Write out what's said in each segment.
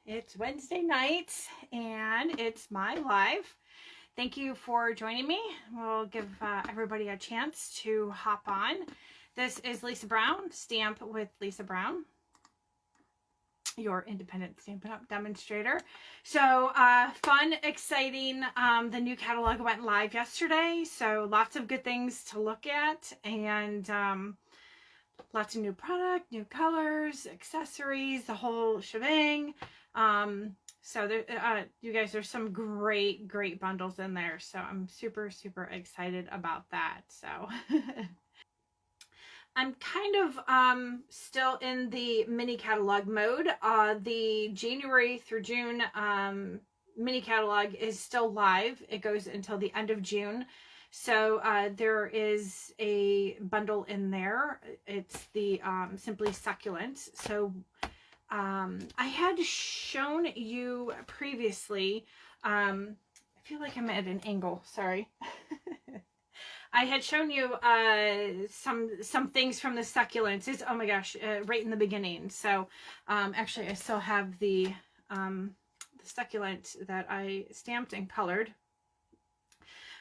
It's Wednesday night and it's my live. Thank you for joining me. We'll give everybody a chance to hop on. This is Lisa Brown, Stamp with Lisa Brown, your independent Stampin' Up! Demonstrator. So fun, exciting. The new catalog went live yesterday, so lots of good things to look at, and lots of new product, new colors, accessories, the whole shebang. So there, you guys, there's some great bundles in there. So I'm super excited about that. So I'm kind of still in the mini catalog mode. The January through June mini catalog is still live. It goes until the end of June. So there is a bundle in there. It's the Simply Succulent. So I had shown you previously, I feel like I'm at an angle, sorry. I had shown you some things from the succulents. It's, oh my gosh, right in the beginning. So actually I still have the succulent that I stamped and colored.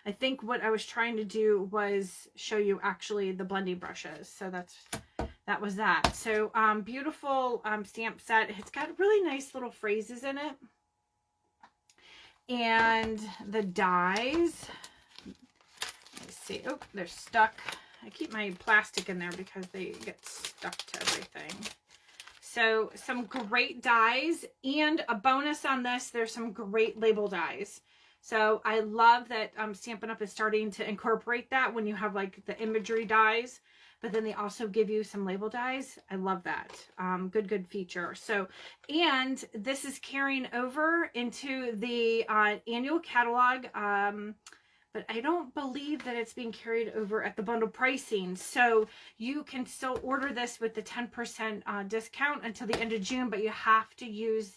I think what I was trying to do was show you actually the blending brushes. So that was that. So beautiful stamp set. It's got really nice little phrases in it. And the dies, let's see. Oh, they're stuck. I keep my plastic in there because they get stuck to everything. So some great dies, and a bonus on this, there's some great label dies. So I love that Stampin' Up! Is starting to incorporate that when you have like the imagery dies, but then they also give you some label dies. I love that. Good feature. So, and this is carrying over into the annual catalog, but I don't believe that it's being carried over at the bundle pricing. So you can still order this with the 10% discount until the end of June, but you have to use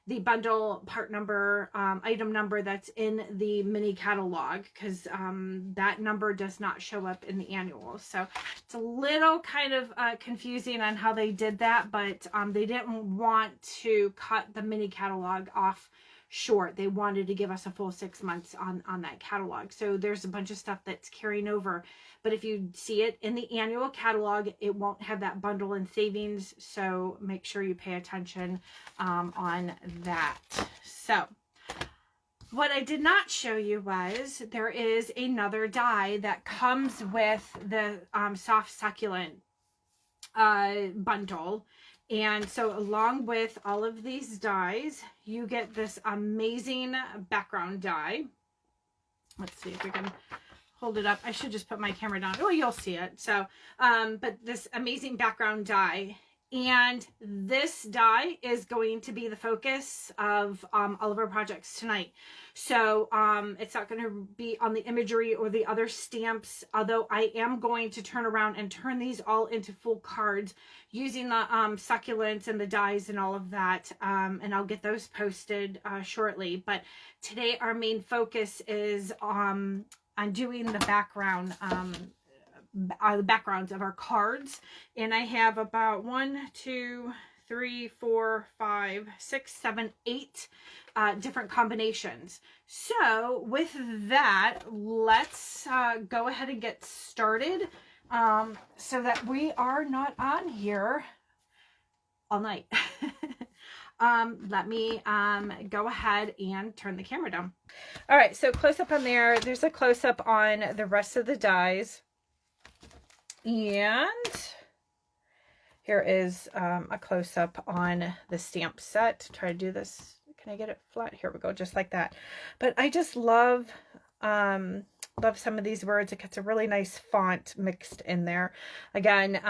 the bundle part number, item number that's in the mini catalog, because that number does not show up in the annual. So it's a little kind of confusing on how they did that, but they didn't want to cut the mini catalog off short. They wanted to give us a full 6 months on that catalog. So there's a bunch of stuff that's carrying over, but if you see it in the annual catalog, it won't have that bundle and savings. So make sure you pay attention on that. So what I did not show you was there is another die that comes with the soft succulent bundle. And so along with all of these dies, you get this amazing background die. Let's see if we can hold it up. I should just put my camera down. Oh, you'll see it. So, but this amazing background die. And this die is going to be the focus of all of our projects tonight. So it's not going to be on the imagery or the other stamps, although I am going to turn around and turn these all into full cards using the succulents and the dies and all of that. And I'll get those posted shortly. But today our main focus is on doing the background, the backgrounds of our cards. And I have about 1, 2, 3, 4, 5, 6, 7, 8 different combinations. So with that, let's go ahead and get started so that we are not on here all night. Let me go ahead and turn the camera down. All right, so close up on there. There's a close up on the rest of the dies. And here is a close-up on the stamp set. Try to do this. Can I get it flat? Here we go, just like that. But I just love some of these words. It gets a really nice font mixed in there. Again,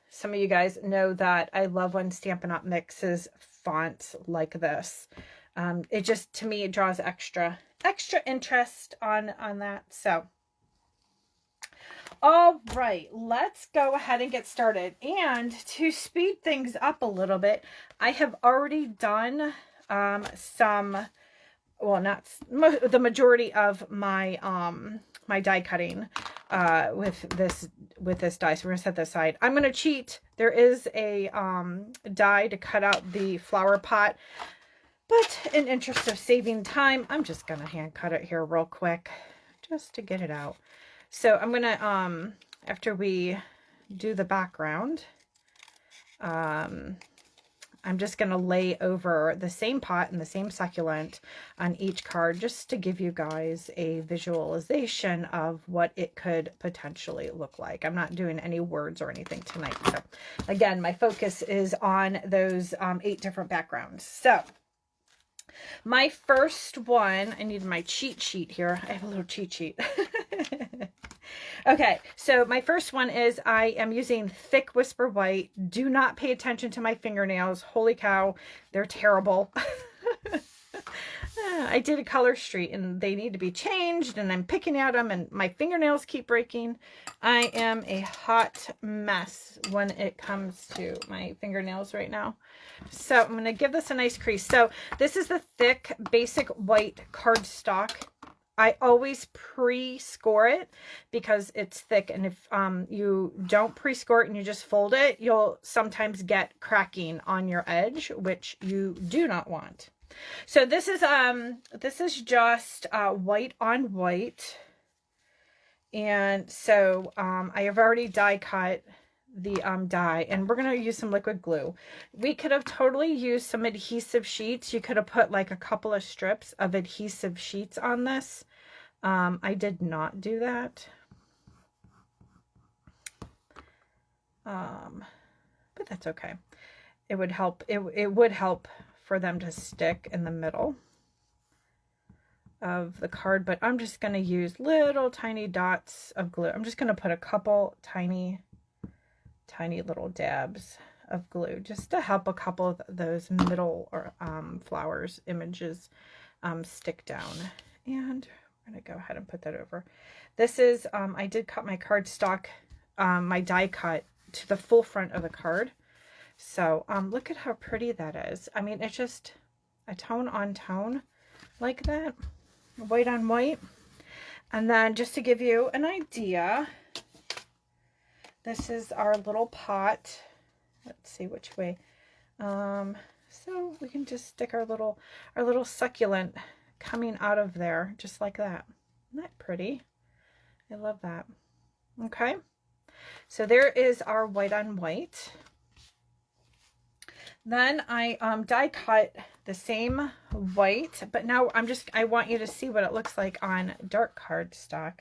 some of you guys know that I love when Stampin' Up! Mixes fonts like this. It just, to me, it draws extra interest on that. So all right, let's go ahead and get started. And to speed things up a little bit, I have already done some, well, not the majority of my my die cutting with this die. So we're gonna set this aside. I'm gonna cheat. There is a die to cut out the flower pot. But in interest of saving time, I'm just going to hand cut it here real quick just to get it out. So I'm going to, after we do the background, I'm just going to lay over the same pot and the same succulent on each card just to give you guys a visualization of what it could potentially look like. I'm not doing any words or anything tonight. So again, my focus is on those 8 different backgrounds. So my first one, I need my cheat sheet here. I have a little cheat sheet. Okay, so my first one is I am using thick Whisper White. Do not pay attention to my fingernails. Holy cow, they're terrible. I did a color street and they need to be changed and I'm picking at them and my fingernails keep breaking. I am a hot mess when it comes to my fingernails right now. So I'm going to give this a nice crease. So this is the thick basic white cardstock. I always pre-score it because it's thick, and if you don't pre-score it and you just fold it, you'll sometimes get cracking on your edge, which you do not want. So this is just white on white, and so I have already die cut the die, and we're going to use some liquid glue. We could have totally used some adhesive sheets. You could have put like a couple of strips of adhesive sheets on this. I did not do that. But that's okay. It would help. It would help for them to stick in the middle of the card, but I'm just going to use little tiny dots of glue. I'm just going to put a couple tiny little dabs of glue just to help a couple of those middle or flowers images stick down. And we're going to go ahead and put that over. This is I did cut my cardstock, my die cut to the full front of the card. So look at how pretty that is. I mean, it's just a tone on tone like that, white on white. And then just to give you an idea, this is our little pot. Let's see which way. So we can just stick our little succulent coming out of there just like that. Isn't that pretty? I love that. Okay. So there is our white on white. Then I die cut the same white, but now I want you to see what it looks like on dark cardstock.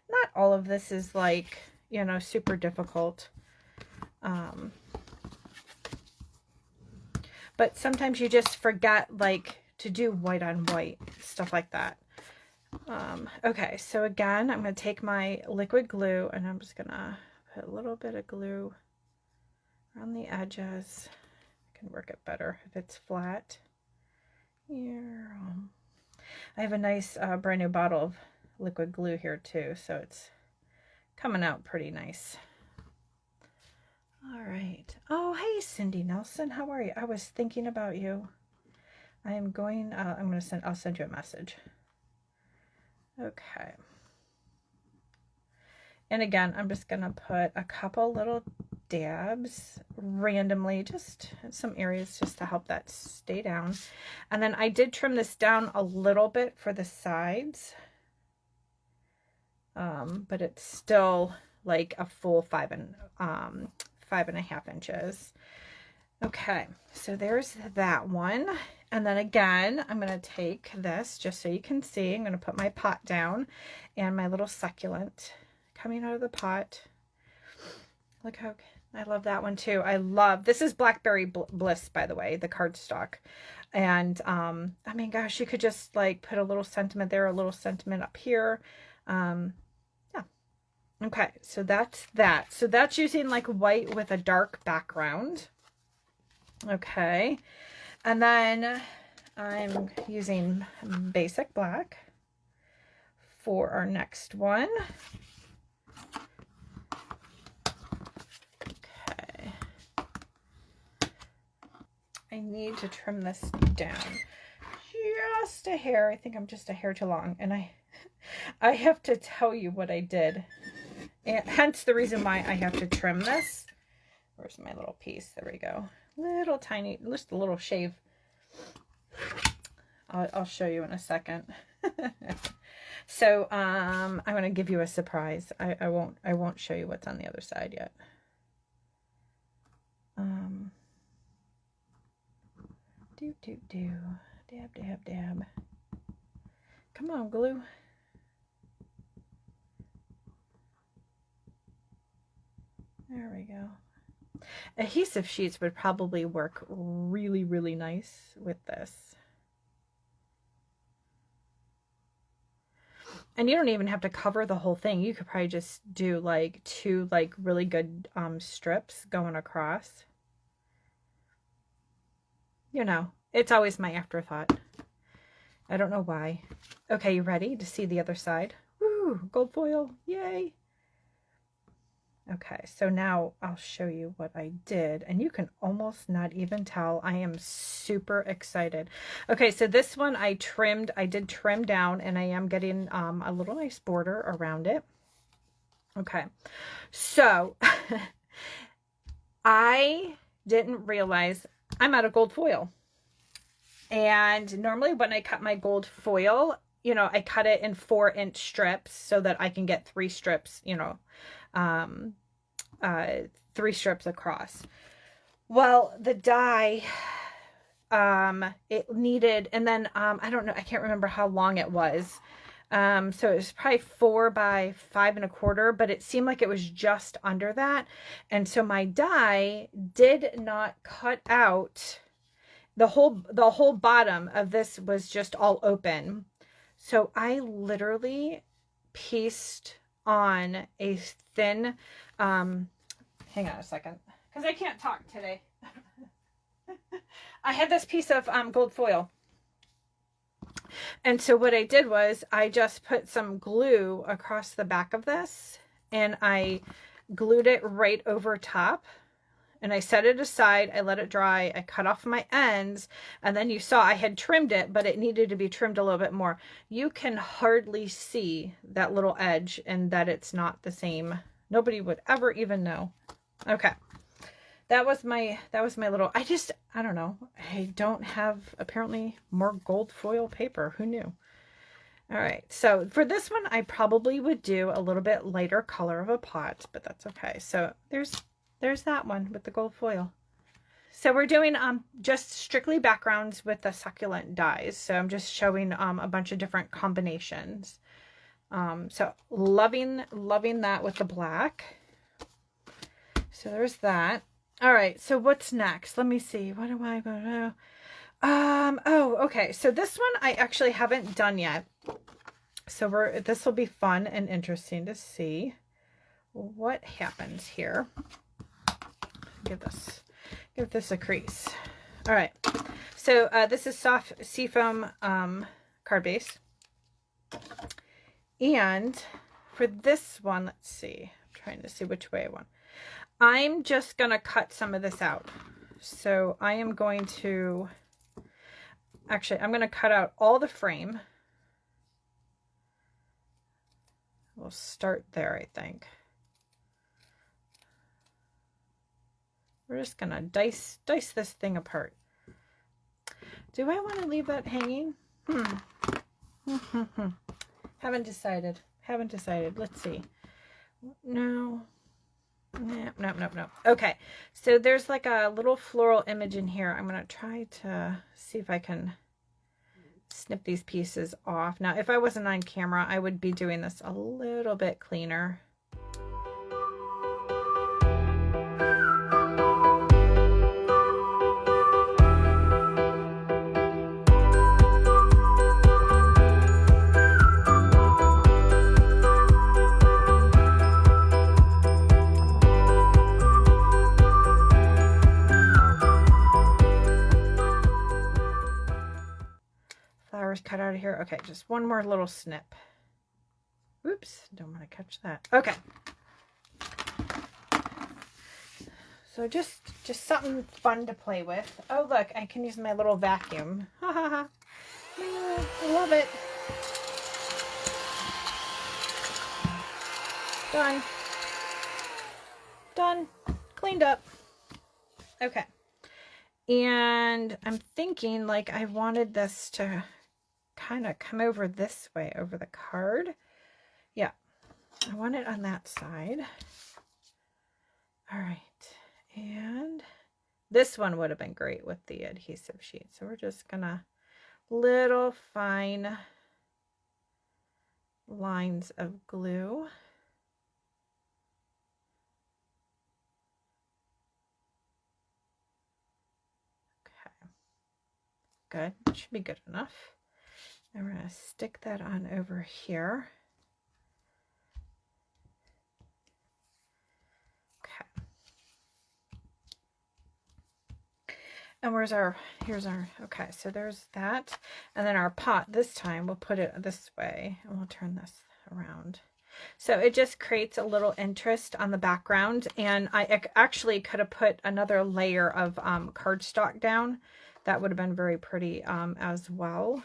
Not all of this is like, you know, super difficult. But sometimes you just forget like to do white on white, stuff like that. Okay, so again, I'm going to take my liquid glue and I'm just going to put a little bit of glue around the edges. Work it better if it's flat. Here, I have a nice brand new bottle of liquid glue here too, so it's coming out pretty nice. All right. Oh, hey, Cindy Nelson, how are you? I was thinking about you. I'll send you a message. Okay. And again, I'm just gonna put a couple little dabs randomly, just in some areas just to help that stay down. And then I did trim this down a little bit for the sides, but it's still like a full 5.5 inches. Okay, so there's that one. And then again, I'm going to take this just so you can see. I'm going to put my pot down and my little succulent coming out of the pot. Look how I love that one too. This is Blackberry Bliss, by the way, the cardstock. And I mean, gosh, you could just like put a little sentiment there, a little sentiment up here. Yeah. Okay, so that's that. So that's using like white with a dark background. Okay. And then I'm using basic black for our next one. I need to trim this down just a hair. I think I'm just a hair too long, and I have to tell you what I did, and hence the reason why I have to trim this. Where's my little piece? There we go. Little tiny, just a little shave. I'll show you in a second. So, I'm going to give you a surprise. I won't show you what's on the other side yet. Dab. Come on, glue. There we go. Adhesive sheets would probably work really, really nice with this. And you don't even have to cover the whole thing. You could probably just do like 2 like really good strips going across. You know, it's always my afterthought. I don't know why. Okay, you ready to see the other side? Woo, gold foil, yay. Okay, so now I'll show you what I did, and you can almost not even tell. I am super excited. Okay, so this one I did trim down, and I am getting a little nice border around it. Okay, so I didn't realize I'm out of gold foil. And normally when I cut my gold foil, you know, I cut it in 4-inch strips so that I can get 3 strips, you know, 3 strips across. Well, the die, it needed, and then, I don't know, I can't remember how long it was. So it was probably 4 by 5 1/4, but it seemed like it was just under that. And so my die did not cut out the whole bottom of this was just all open. So I literally pieced on a thin, hang on a second, because I can't talk today. I had this piece of gold foil. And so what I did was I just put some glue across the back of this, and I glued it right over top. And I set it aside, I let it dry, I cut off my ends, and then you saw I had trimmed it, but it needed to be trimmed a little bit more. You can hardly see that little edge and that it's not the same. Nobody would ever even know. Okay. That was my little, I don't know. I don't have apparently more gold foil paper. Who knew? All right. So for this one, I probably would do a little bit lighter color of a pot, but that's okay. So there's that one with the gold foil. So we're doing just strictly backgrounds with the succulent dies. So I'm just showing a bunch of different combinations. So loving that with the black. So there's that. All right, so what's next? Let me see. What am I going to do? Oh, okay. So this one I actually haven't done yet. So this will be fun and interesting to see what happens here. Give this a crease. All right. So this is soft seafoam card base. And for this one, let's see. I'm trying to see which way I want. I'm just going to cut some of this out. So I am going to, actually, I'm going to cut out all the frame. We'll start there, I think. We're just going to dice this thing apart. Do I want to leave that hanging? Haven't decided. Let's see. No. No. Okay, so there's like a little floral image in here. I'm going to try to see if I can snip these pieces off. Now, if I wasn't on camera, I would be doing this a little bit cleaner. Cut out of here. Okay, just one more little snip. Oops, don't want to catch that. Okay. So just something fun to play with. Oh, look, I can use my little vacuum. Ha ha ha. I love it. Done. Cleaned up. Okay. And I'm thinking like I wanted this to kind of come over this way over the card. Yeah, I want it on that side. All right, and this one would have been great with the adhesive sheet. So we're just gonna little fine lines of glue. Okay, good. That should be good enough. And we're gonna stick that on over here. Okay. And here's our, okay, so there's that. And then our pot, this time we'll put it this way and we'll turn this around. So it just creates a little interest on the background. And I actually could have put another layer of cardstock down. That would have been very pretty as well.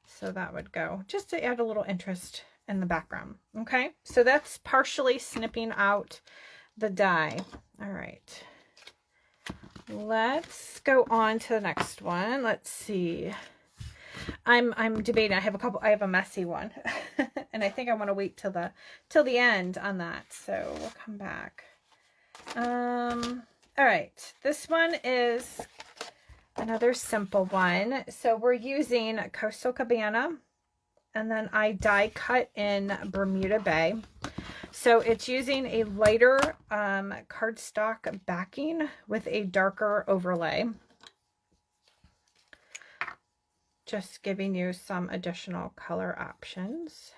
So that would go just to add a little interest in the background. Okay, so that's partially snipping out the die. All right. Let's go on to the next one. Let's see. I'm debating. I have a messy one. And I think I want to wait till the end on that. So we'll come back. All right. This one is another simple one. So we're using Coastal Cabana, and then I die cut in Bermuda Bay. So it's using a lighter cardstock backing with a darker overlay. Just giving you some additional color options.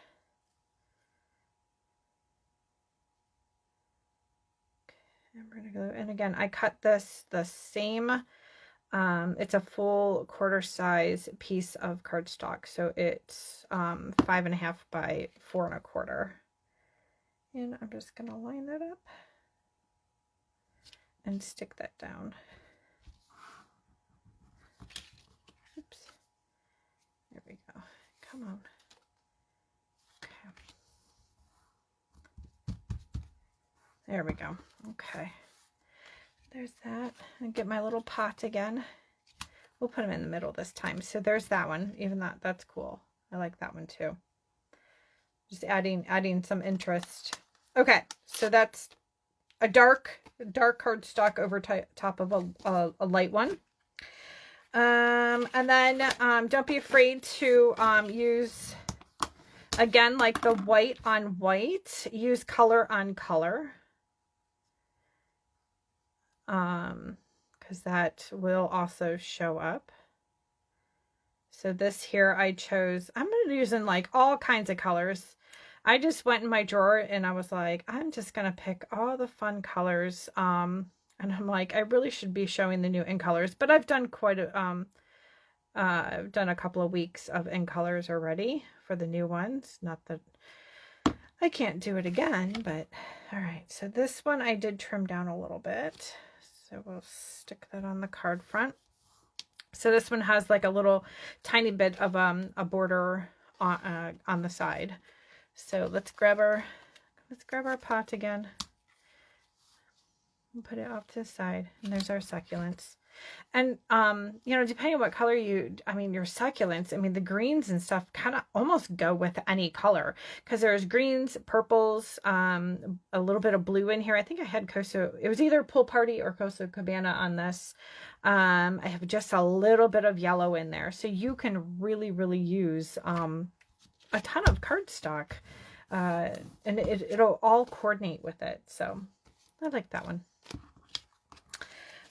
Okay, and we're gonna go, and again, I cut this the same, it's a full quarter size piece of cardstock. So it's 5.5 by 4 1/4. And I'm just going to line that up and stick that down. Oops. There we go. Come on. Okay. There we go. Okay. There's that. And get my little pot again. We'll put them in the middle this time. So there's that one. Even that's cool. I like that one too. Just adding some interest. Okay, so that's a dark cardstock over top of a light one. And then don't be afraid to use, again, like the white on white, use color on color. Because that will also show up. So this here I chose, I'm going to be using like all kinds of colors. I just went in my drawer and I was like, I'm just going to pick all the fun colors. And I'm like, I really should be showing the new in colors, but I've done I've done a couple of weeks of in colors already for the new ones. Not that I can't do it again, but all right. So this one I did trim down a little bit. So we'll stick that on the card front. So this one has like a little tiny bit of a border on the side. So let's grab our pot again and put it off to the side. And there's our succulents. And you know, depending on what color your succulents, I mean, the greens and stuff kind of almost go with any color, because there's greens, purples, a little bit of blue in here. I think I had it was either Pool Party or Coastal Cabana on this. I have just a little bit of yellow in there, so you can really use a ton of cardstock, and it'll all coordinate with it. So I like that one.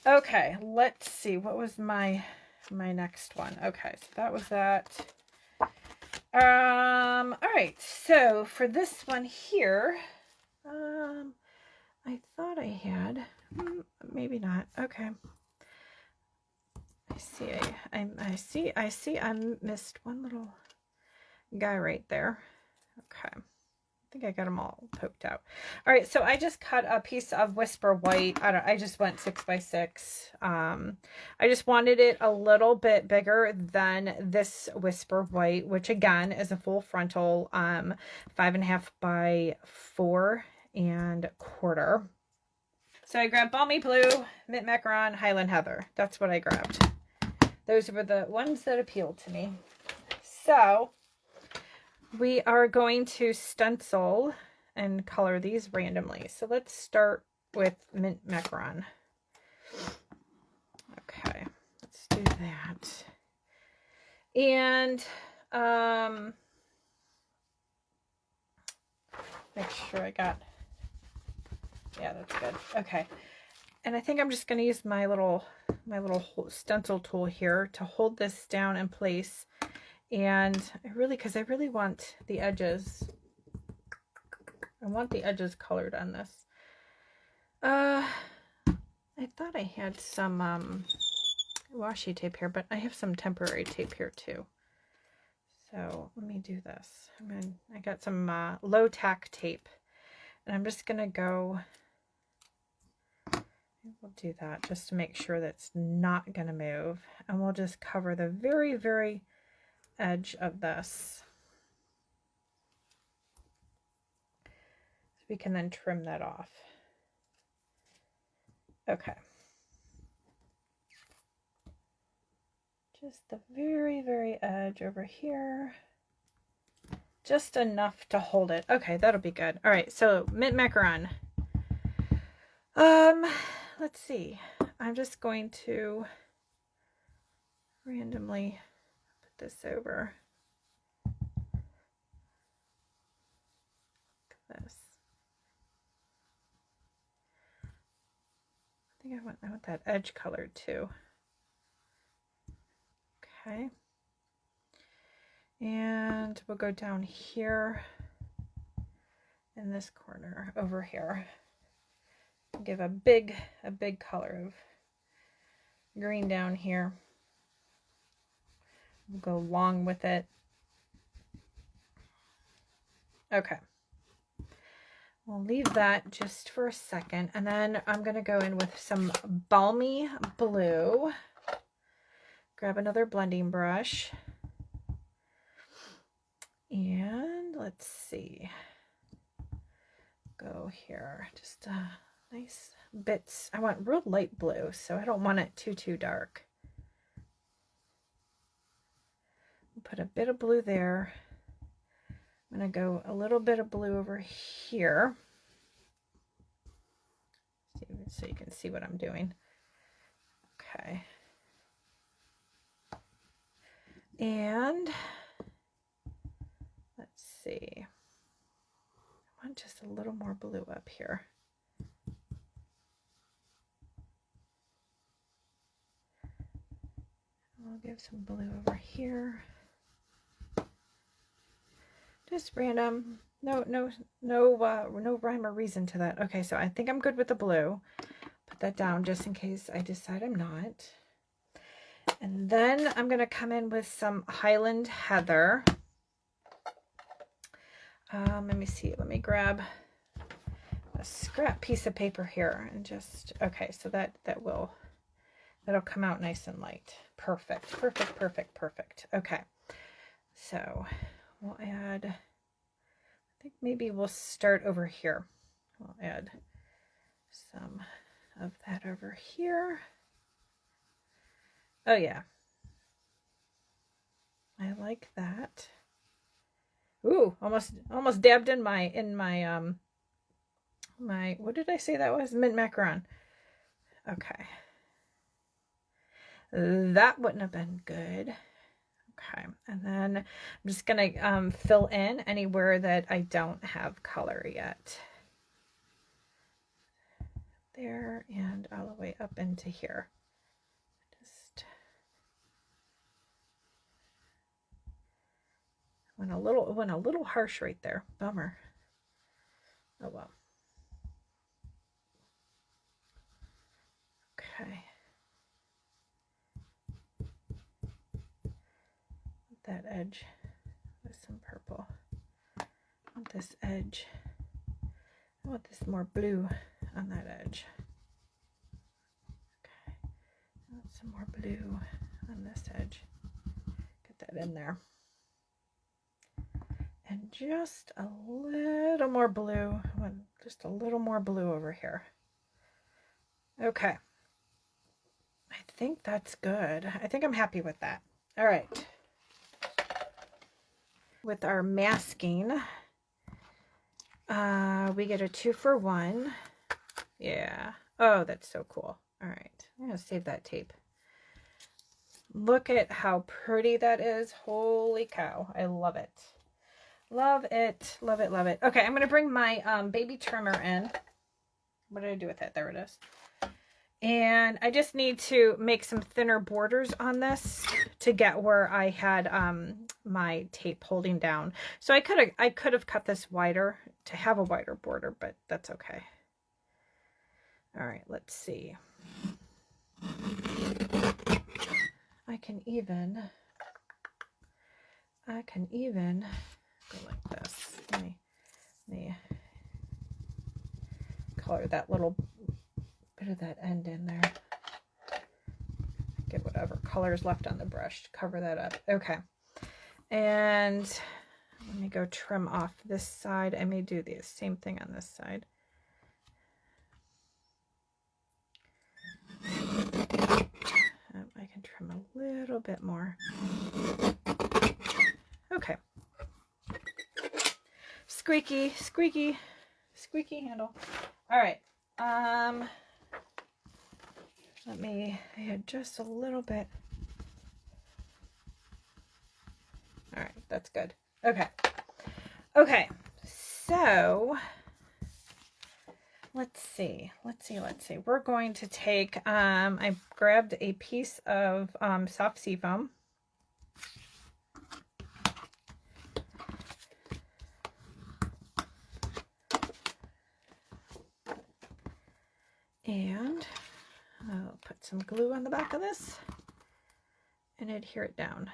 Okay, let's see. What was my next one? Okay, so that was that. All right. So for this one here, I thought I had, maybe not. Okay. I see. I missed one little guy right there. Okay. I think I got them all poked out. All right, so I just cut a piece of Whisper White. I just went 6 by 6. I just wanted it a little bit bigger than this Whisper White, which again is a full frontal, 5.5 by 4 1/4. So I grabbed Balmy Blue, Mint Macaron, Highland Heather. That's what I grabbed. those were the ones that appealed to me. So we are going to stencil and color these randomly. So let's start with Mint Macaron. Okay, let's do that. And make sure I got, yeah, that's good. Okay. And I think I'm just going to use my little stencil tool here to hold this down in place. And because I really want the edges, colored on this. I thought I had some washi tape here, but I have some temporary tape here too. So let me do this. I got some low tack tape, and I'm just gonna go. We'll do that just to make sure that's not gonna move, and we'll just cover the very, very edge of this. So we can then trim that off. Okay. Just the very, very edge over here. Just enough to hold it. Okay, that'll be good. All right, so Mint Macaron. Let's see. I'm just going to randomly put this over. Look at this. I think I want that edge colored too. Okay. And we'll go down here in this corner over here. Give a big color of green down here. We'll go along with it. Okay. We'll leave that just for a second, and then I'm going to go in with some Balmy Blue. Grab another blending brush. And let's see. Go here. Just nice bits. I want real light blue, so I don't want it too dark. Put a bit of blue there. I'm going to go a little bit of blue over here, so you can see what I'm doing. Okay. And let's see. I want just a little more blue up here. I'll give some blue over here. Just random, no rhyme or reason to that. Okay, so I think I'm good with the blue. Put that down just in case I decide I'm not. And then I'm going to come in with some Highland Heather. Let me see. Let me grab a scrap piece of paper here and just, okay, so that'll come out nice and light. Perfect. Okay, so we'll add, I think maybe we'll start over here. We'll add some of that over here. Oh yeah, I like that. Ooh, almost dabbed in my what did I say that was? Mint Macaron. Okay. That wouldn't have been good. Okay, and then I'm just gonna fill in anywhere that I don't have color yet. There and all the way up into here. Just went a little harsh right there. Bummer. Oh well. Okay. That edge with some purple. I want this edge. I want this more blue on that edge. Okay. I want some more blue on this edge. Get that in there. And just a little more blue. I want just a little more blue over here. Okay. I think that's good. I think I'm happy with that. All right. With our masking, we get a 2-for-1. Yeah. Oh, that's so cool. All right. I'm going to save that tape. Look at how pretty that is. Holy cow. I love it. Love it. Love it. Love it. Okay. I'm going to bring my baby trimmer in. What did I do with it? There it is. And I just need to make some thinner borders on this to get where I had my tape holding down. So I could have cut this wider to have a wider border, but that's okay. All right, let's see. I can even go like this. Let me color that little bit of that end in there. Get whatever color is left on the brush to cover that up. Okay. And let me go trim off this side. I may do the same thing on this side. I can trim a little bit more. Okay. Squeaky, squeaky, squeaky handle. All right. Let me add just a little bit. All right, that's good. Okay. Okay. So let's see. We're going to take, I grabbed a piece of soft sea foam. And I'll put some glue on the back of this and adhere it down.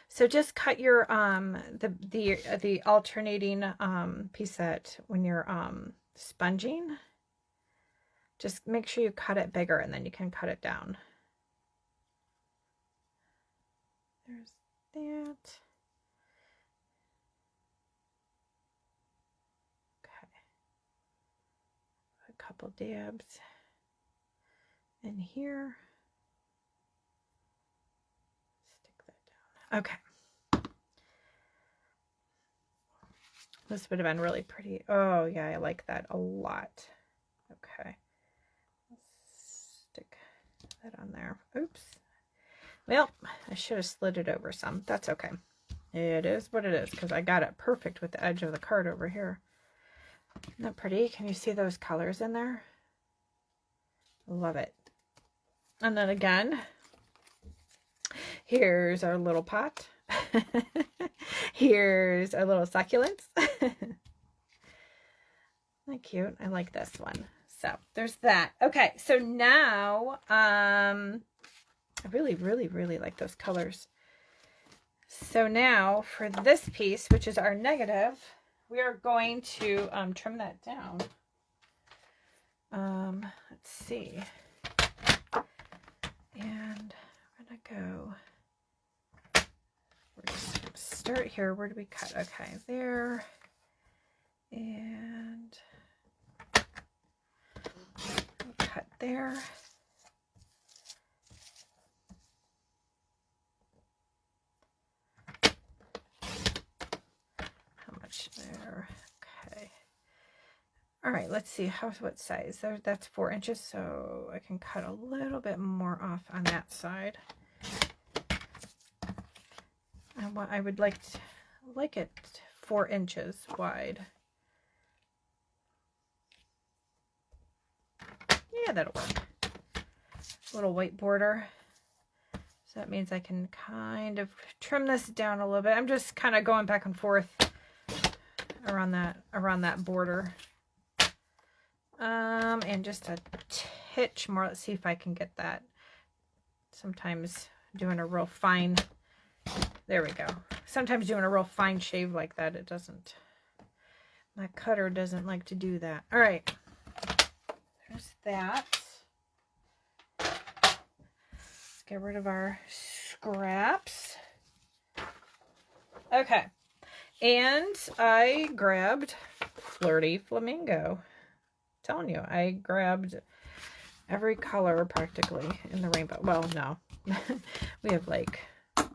So just cut your the alternating piece that when you're sponging, just make sure you cut it bigger and then you can cut it down. There's that. Okay. A couple dabs in here. Stick that down. Okay. This would have been really pretty. Oh, yeah, I like that a lot. Okay. Let's stick that on there. Oops. Well, I should have slid it over some. That's okay. It is what it is because I got it perfect with the edge of the card over here. Isn't that pretty? Can you see those colors in there? Love it. And then again, here's our little pot. Here's our little succulents. Isn't that cute? I like this one. So there's that. Okay, so now I really like those colors. So now for this piece, which is our negative, we are going to trim that down. Let's see. And I'm gonna go. We're just gonna start here. Where do we cut? Okay, there. And we'll cut there. How much there? Okay. All right, let's see what size. There, that's 4 inches, so I can cut a little bit more off on that side. And what I would like it 4 inches wide. Yeah, that'll work. A little white border. So that means I can kind of trim this down a little bit. I'm just kind of going back and forth around that border. And just a titch more. Let's see if I can get that. Sometimes doing a real fine, there we go. Sometimes doing a real fine shave like that, it doesn't, my cutter doesn't like to do that. All right, there's that. Let's get rid of our scraps. Okay, and I grabbed Flirty Flamingo. telling you, I grabbed every color practically in the rainbow. Well, no. We have like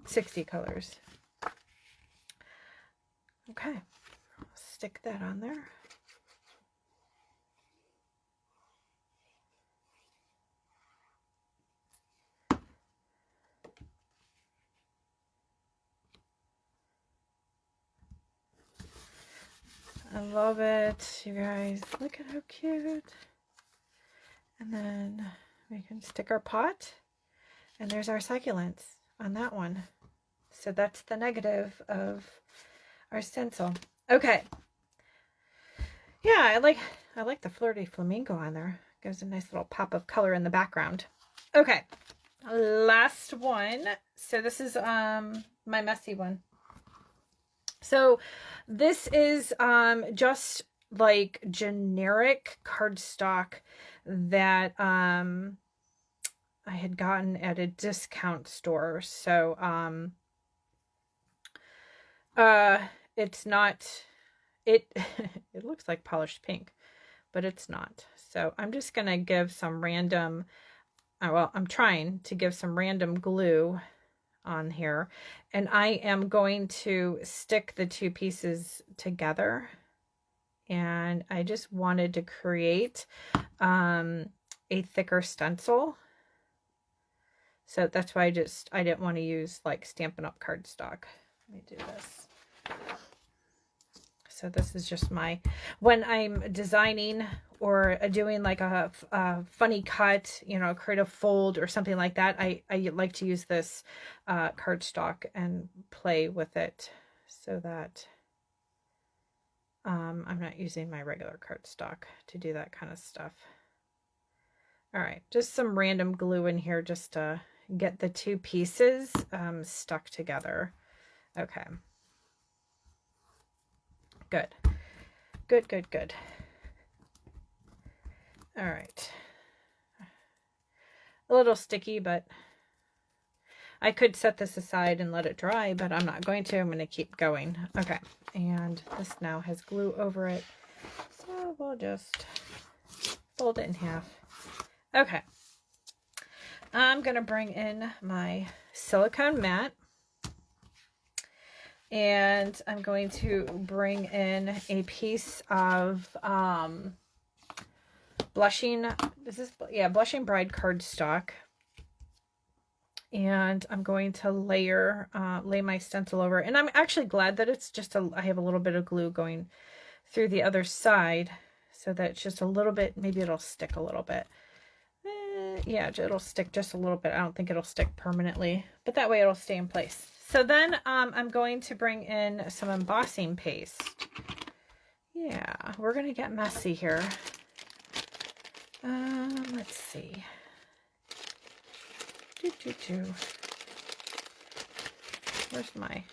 60 colors. Okay. Stick that on there. I love it, you guys. Look at how cute. And then we can stick our pot. And there's our succulents on that one. So that's the negative of our stencil. Okay. Yeah, I like the flirty flamingo on there. Gives a nice little pop of color in the background. Okay. Last one. So this is my messy one. So this is just like generic cardstock that I had gotten at a discount store. So it's not, it looks like polished pink, but it's not. So I'm just gonna give some random, well, I'm trying to give some random glue on here, and I am going to stick the two pieces together, and I just wanted to create a thicker stencil, so that's why I didn't want to use like Stampin' Up! Cardstock. Let me do this. So this is just when I'm designing or doing like a funny cut, you know, create a fold or something like that, I like to use this cardstock and play with it so that I'm not using my regular cardstock to do that kind of stuff. All right, just some random glue in here just to get the two pieces stuck together. Okay. Good. Good, good, good. All right. A little sticky, but I could set this aside and let it dry, but I'm not going to. I'm going to keep going. Okay. And this now has glue over it. So we'll just fold it in half. Okay. I'm going to bring in my silicone mat. And I'm going to bring in a piece of blushing bride cardstock, and I'm going to lay my stencil over. And I'm actually glad that it's just I have a little bit of glue going through the other side, so that it's just a little bit. Maybe it'll stick a little bit. Yeah, it'll stick just a little bit. I don't think it'll stick permanently, but that way it'll stay in place. So then I'm going to bring in some embossing paste. Yeah, we're going to get messy here. Let's see. Where's I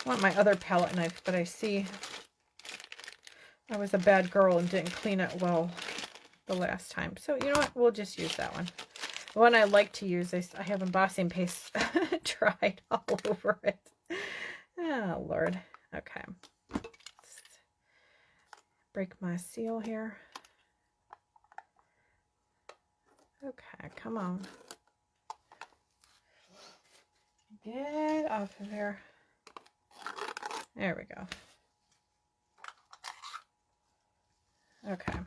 want my other palette knife, but I see I was a bad girl and didn't clean it well the last time. So you know what? We'll just use that one. The one I like to use, I have embossing paste dried all over it. Oh, Lord. Okay. Let's break my seal here. Okay, come on. Get off of there. There we go. Okay.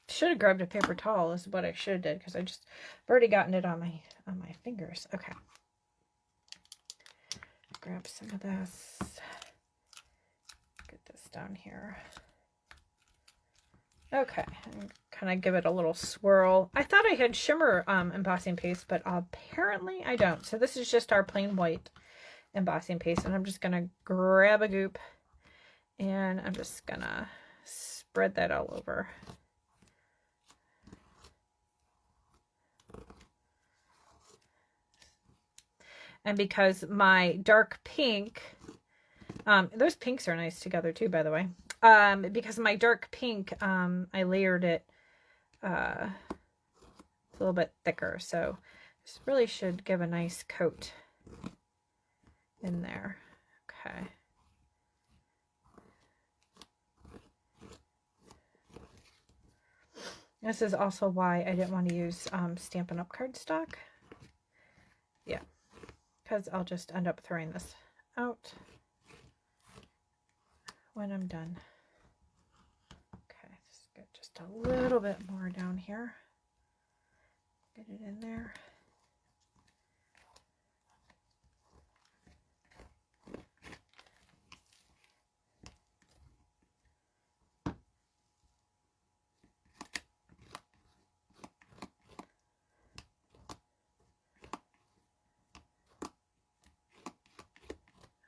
Should have grabbed a paper towel is what I should have did, because I've already gotten it on my fingers. Okay. Grab some of this. Get this down here. Okay, and kind of give it a little swirl. I thought I had shimmer embossing paste, but apparently I don't. So this is just our plain white embossing paste, and I'm just gonna grab a goop and I'm just gonna spread that all over. And because my dark pink, those pinks are nice together too, by the way. Because my dark pink, I layered it, it's a little bit thicker. So this really should give a nice coat in there. Okay. This is also why I didn't want to use Stampin' Up! Cardstock. Yeah, because I'll just end up throwing this out when I'm done. Okay, let's get just a little bit more down here. Get it in there.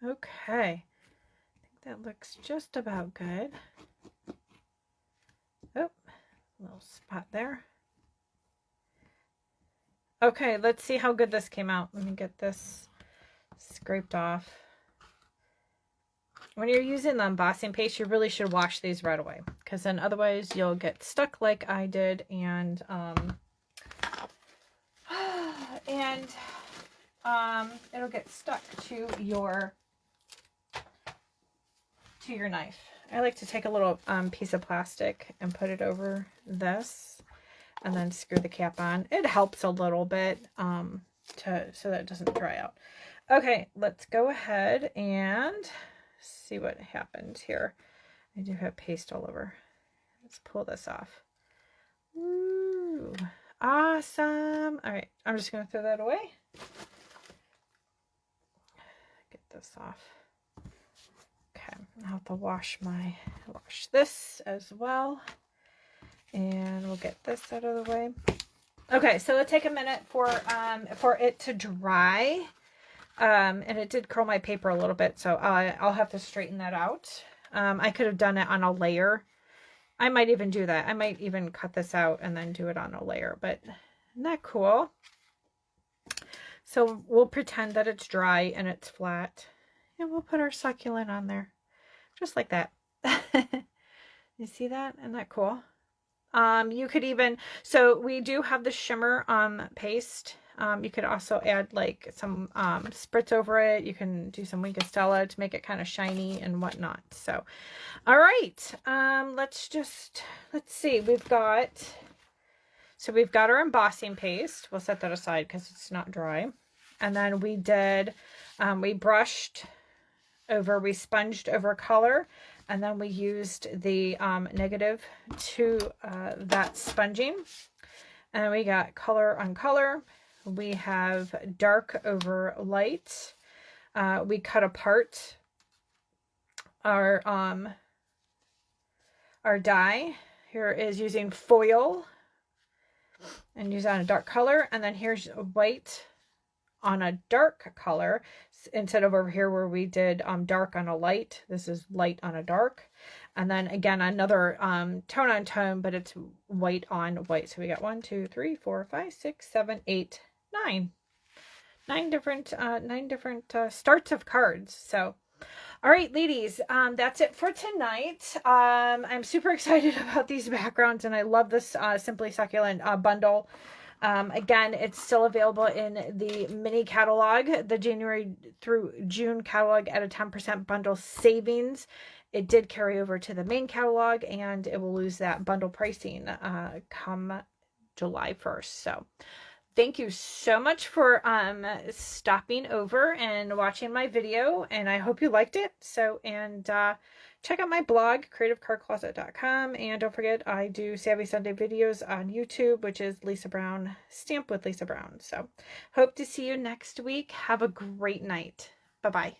Okay, I think that looks just about good. Oh, little spot there. Okay, let's see how good this came out. Let me get this scraped off. When you're using the embossing paste, you really should wash these right away, because then otherwise you'll get stuck like I did, and it'll get stuck to your knife. I like to take a little piece of plastic and put it over this and then screw the cap on. It helps a little bit so that it doesn't dry out. Okay, let's go ahead and see what happens here. I do have paste all over. Let's pull this off. Ooh, awesome. All right, I'm just going to throw that away. Get this off. Okay, I'll have to wash this as well. And we'll get this out of the way. Okay, so it'll take a minute for it to dry. And it did curl my paper a little bit, so I'll have to straighten that out. I could have done it on a layer. I might even do that. I might even cut this out and then do it on a layer, but isn't that cool? So we'll pretend that it's dry and it's flat. And we'll put our succulent on there. Just like that. You see that? Isn't that cool? You could even, so we do have the shimmer paste. You could also add like some spritz over it. You can do some Wink of Stella to make it kind of shiny and whatnot. So, all right. Let's see. We've got our embossing paste. We'll set that aside because it's not dry. And then we we sponged over color, and then we used the negative to that sponging. And we got color on color. We have dark over light. We cut apart our die. Here is using foil and use on a dark color, and then here's white on a dark color instead of over here where we did dark on a light. This is light on a dark, and then again another tone on tone, but it's white on white. So we got 1, 2, 3, 4, 5, 6, 7, 8, 9 different starts of cards. So all right, ladies, that's it for tonight. I'm super excited about these backgrounds, and I love this Simply Succulent bundle. Again, it's still available in the mini catalog, the January through June catalog at a 10% bundle savings. It did carry over to the main catalog, and it will lose that bundle pricing come July 1st. So thank you so much for stopping over and watching my video, and I hope you liked it. So, and check out my blog, creativecardcloset.com, and don't forget I do Savvy Sunday videos on YouTube, which is Lisa Brown, Stamp with Lisa Brown. So hope to see you next week. Have a great night. Bye-bye.